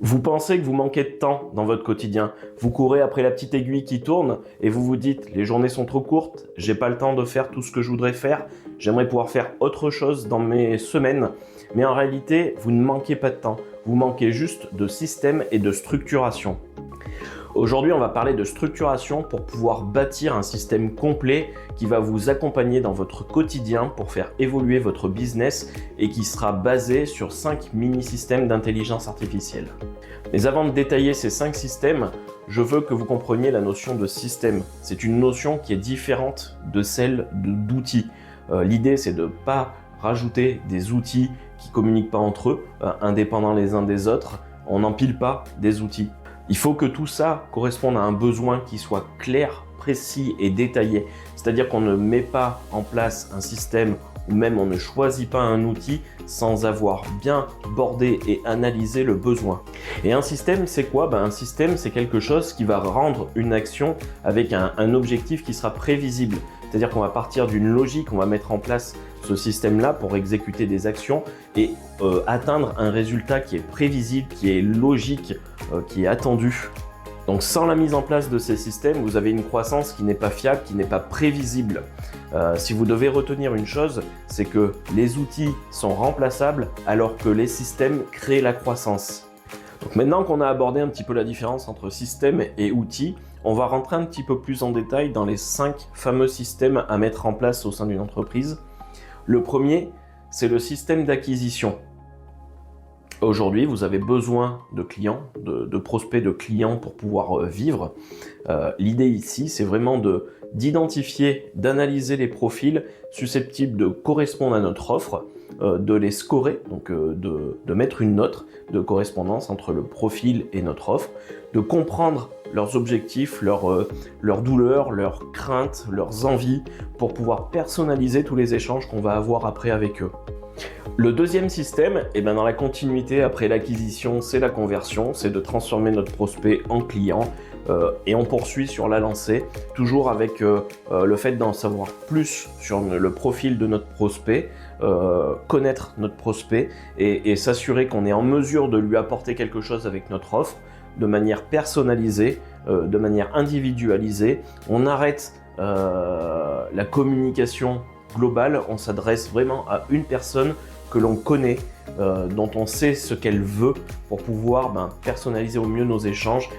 Vous pensez que vous manquez de temps dans votre quotidien. Vous courez après la petite aiguille qui tourne et vous vous dites « les journées sont trop courtes, j'ai pas le temps de faire tout ce que je voudrais faire, j'aimerais pouvoir faire autre chose dans mes semaines ». Mais en réalité, vous ne manquez pas de temps, vous manquez juste de système et de structuration. Aujourd'hui, on va parler de structuration pour pouvoir bâtir un système complet qui va vous accompagner dans votre quotidien pour faire évoluer votre business et qui sera basé sur 5 mini-systèmes d'intelligence artificielle. Mais avant de détailler ces 5 systèmes, je veux que vous compreniez la notion de système. C'est une notion qui est différente de celle d'outils. L'idée, c'est de ne pas rajouter des outils qui ne communiquent pas entre eux, indépendants les uns des autres. On n'empile pas des outils. Il faut que tout ça corresponde à un besoin qui soit clair, précis et détaillé. C'est-à-dire qu'on ne met pas en place un système ou même on ne choisit pas un outil sans avoir bien bordé et analysé le besoin. Et un système, c'est quoi? Un système, c'est quelque chose qui va rendre une action avec un objectif qui sera prévisible. C'est-à-dire qu'on va partir d'une logique, on va mettre en place ce système-là pour exécuter des actions et atteindre un résultat qui est prévisible, qui est logique, qui est attendu. Donc sans la mise en place de ces systèmes, vous avez une croissance qui n'est pas fiable, qui n'est pas prévisible. Si vous devez retenir une chose, c'est que les outils sont remplaçables alors que les systèmes créent la croissance. Donc maintenant qu'on a abordé un petit peu la différence entre système et outils, on va rentrer un petit peu plus en détail dans les 5 fameux systèmes à mettre en place au sein d'une entreprise. Le premier, c'est le système d'acquisition. Aujourd'hui, vous avez besoin de clients, de prospects de clients pour pouvoir vivre. L'idée ici, c'est vraiment d'identifier, d'analyser les profils susceptibles de correspondre à notre offre, de les scorer, donc de mettre une note de correspondance entre le profil et notre offre, de comprendre leurs objectifs, leurs douleurs, leurs craintes, leurs envies, pour pouvoir personnaliser tous les échanges qu'on va avoir après avec eux. Le deuxième système, dans la continuité après l'acquisition, c'est la conversion, c'est de transformer notre prospect en client et on poursuit sur la lancée, toujours avec le fait d'en savoir plus sur le profil de notre prospect, connaître notre prospect et s'assurer qu'on est en mesure de lui apporter quelque chose avec notre offre de manière personnalisée, de manière individualisée. On arrête la communication globale, on s'adresse vraiment à une personne que l'on connaît, dont on sait ce qu'elle veut pour pouvoir personnaliser au mieux nos échanges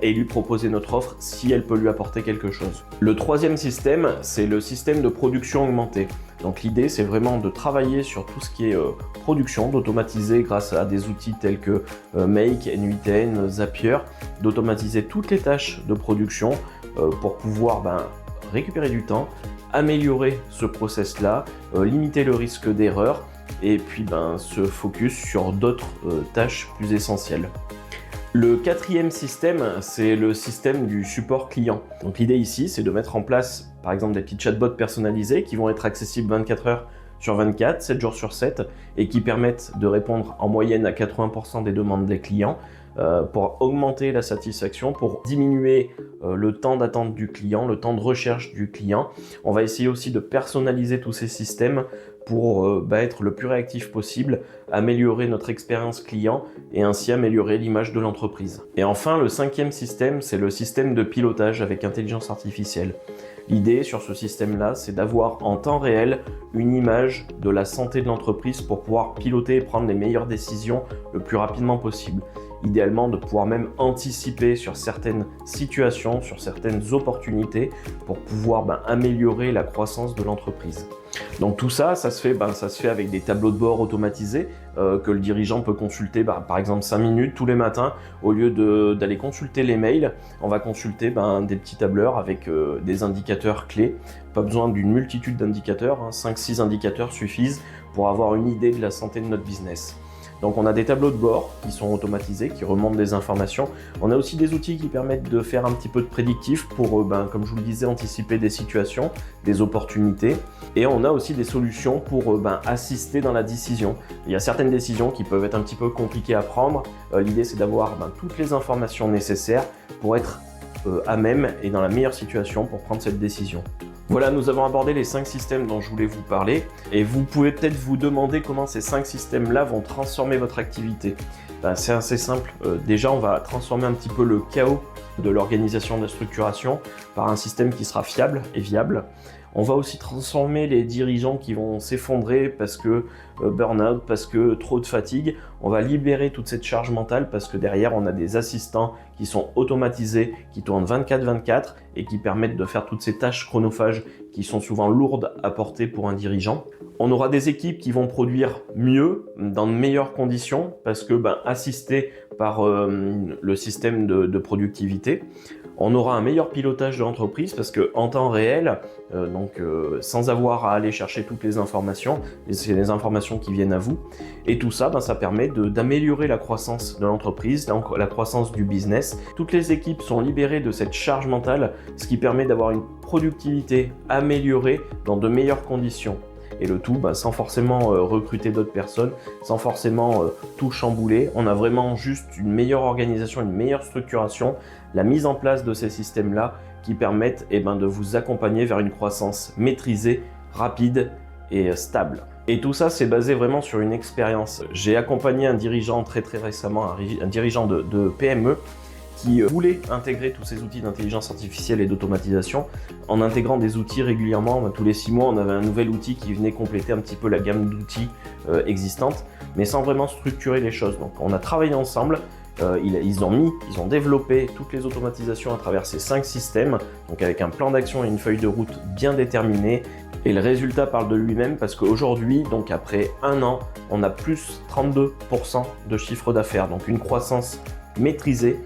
et lui proposer notre offre si elle peut lui apporter quelque chose. Le troisième système, c'est le système de production augmentée. Donc l'idée, c'est vraiment de travailler sur tout ce qui est production, d'automatiser grâce à des outils tels que Make, N8N, Zapier, d'automatiser toutes les tâches de production pour pouvoir récupérer du temps, améliorer ce process-là, limiter le risque d'erreur et puis se focus sur d'autres tâches plus essentielles. Le quatrième système, c'est le système du support client. Donc l'idée ici, c'est de mettre en place par exemple des petits chatbots personnalisés qui vont être accessibles 24 heures sur 24, 7 jours sur 7 et qui permettent de répondre en moyenne à 80% des demandes des clients pour augmenter la satisfaction, pour diminuer le temps d'attente du client, le temps de recherche du client. On va essayer aussi de personnaliser tous ces systèmes pour être le plus réactif possible, améliorer notre expérience client et ainsi améliorer l'image de l'entreprise. Et enfin, le cinquième système, c'est le système de pilotage avec intelligence artificielle. L'idée sur ce système-là, c'est d'avoir en temps réel une image de la santé de l'entreprise pour pouvoir piloter et prendre les meilleures décisions le plus rapidement possible. Idéalement, de pouvoir même anticiper sur certaines situations, sur certaines opportunités pour pouvoir améliorer la croissance de l'entreprise. Donc tout ça, ça se fait avec des tableaux de bord automatisés que le dirigeant peut consulter par exemple 5 minutes tous les matins. Au lieu d'aller consulter les mails, on va consulter des petits tableurs avec des indicateurs clés. Pas besoin d'une multitude d'indicateurs, 5-6 indicateurs suffisent pour avoir une idée de la santé de notre business. Donc on a des tableaux de bord qui sont automatisés, qui remontent des informations. On a aussi des outils qui permettent de faire un petit peu de prédictif pour, comme je vous le disais, anticiper des situations, des opportunités. Et on a aussi des solutions pour assister dans la décision. Il y a certaines décisions qui peuvent être un petit peu compliquées à prendre. L'idée, c'est d'avoir toutes les informations nécessaires pour être à même et dans la meilleure situation pour prendre cette décision. Voilà, nous avons abordé les 5 systèmes dont je voulais vous parler et vous pouvez peut-être vous demander comment ces 5 systèmes-là vont transformer votre activité. C'est assez simple. Déjà, on va transformer un petit peu le chaos de l'organisation de la structuration par un système qui sera fiable et viable. On va aussi transformer les dirigeants qui vont s'effondrer parce que burn-out, parce que trop de fatigue. On va libérer toute cette charge mentale parce que derrière, on a des assistants qui sont automatisés, qui tournent 24/24 et qui permettent de faire toutes ces tâches chronophages qui sont souvent lourdes à porter pour un dirigeant. On aura des équipes qui vont produire mieux, dans de meilleures conditions, parce que assistés par le système de productivité. On aura un meilleur pilotage de l'entreprise parce qu'en temps réel, sans avoir à aller chercher toutes les informations, c'est les informations qui viennent à vous. Et tout ça, ça permet d'améliorer la croissance de l'entreprise, donc la croissance du business. Toutes les équipes sont libérées de cette charge mentale, ce qui permet d'avoir une productivité améliorée dans de meilleures conditions. Et le tout sans forcément recruter d'autres personnes, sans forcément tout chambouler. On a vraiment juste une meilleure organisation, une meilleure structuration, la mise en place de ces systèmes-là qui permettent de vous accompagner vers une croissance maîtrisée, rapide et stable. Et tout ça, c'est basé vraiment sur une expérience. J'ai accompagné un dirigeant très récemment, un dirigeant de PME, qui voulait intégrer tous ces outils d'intelligence artificielle et d'automatisation en intégrant des outils régulièrement. Tous les 6 mois, on avait un nouvel outil qui venait compléter un petit peu la gamme d'outils existante, mais sans vraiment structurer les choses. Donc on a travaillé ensemble, ils ont développé toutes les automatisations à travers ces 5 systèmes, donc avec un plan d'action et une feuille de route bien déterminée. Et le résultat parle de lui-même parce qu'aujourd'hui, donc après 1 an, on a plus 32% de chiffre d'affaires, donc une croissance maîtrisée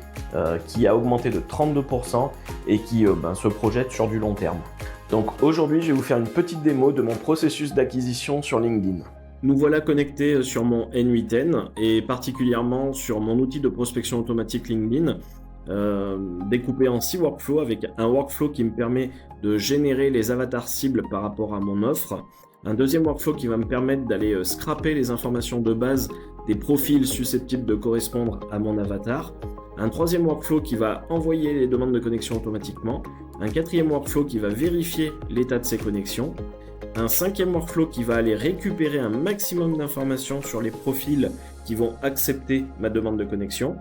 qui a augmenté de 32% et qui se projette sur du long terme. Donc aujourd'hui, je vais vous faire une petite démo de mon processus d'acquisition sur LinkedIn. Nous voilà connectés sur mon N8N et particulièrement sur mon outil de prospection automatique LinkedIn, découpé en 6 workflows avec un workflow qui me permet de générer les avatars cibles par rapport à mon offre, un deuxième workflow qui va me permettre d'aller scraper les informations de base des profils susceptibles de correspondre à mon avatar, un troisième workflow qui va envoyer les demandes de connexion automatiquement, un quatrième workflow qui va vérifier l'état de ces connexions, un cinquième workflow qui va aller récupérer un maximum d'informations sur les profils qui vont accepter ma demande de connexion,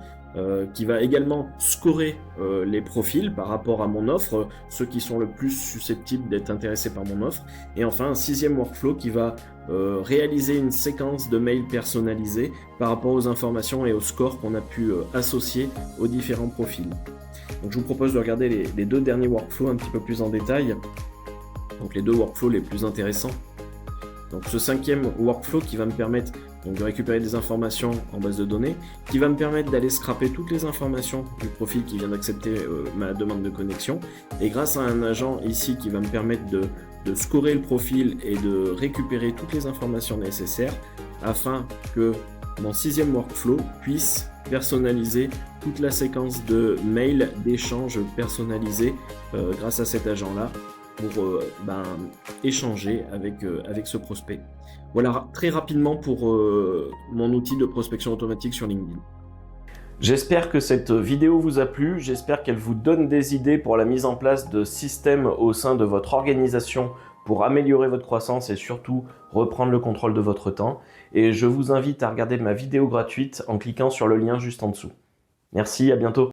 qui va également scorer les profils par rapport à mon offre, ceux qui sont le plus susceptibles d'être intéressés par mon offre, et enfin un sixième workflow qui va réaliser une séquence de mails personnalisés par rapport aux informations et aux scores qu'on a pu associer aux différents profils. Donc je vous propose de regarder les 2 derniers workflows un petit peu plus en détail, donc les 2 workflows les plus intéressants. Donc ce 5e workflow qui va me permettre de récupérer des informations en base de données, qui va me permettre d'aller scraper toutes les informations du profil qui vient d'accepter ma demande de connexion, et grâce à un agent ici qui va me permettre de scorer le profil et de récupérer toutes les informations nécessaires afin que mon 6e workflow puisse personnaliser toute la séquence de mails, d'échanges personnalisés grâce à cet agent-là, pour échanger avec ce prospect. Voilà très rapidement pour mon outil de prospection automatique sur LinkedIn. J'espère que cette vidéo vous a plu, j'espère qu'elle vous donne des idées pour la mise en place de systèmes au sein de votre organisation pour améliorer votre croissance et surtout reprendre le contrôle de votre temps. Et je vous invite à regarder ma vidéo gratuite en cliquant sur le lien juste en dessous. Merci, à bientôt.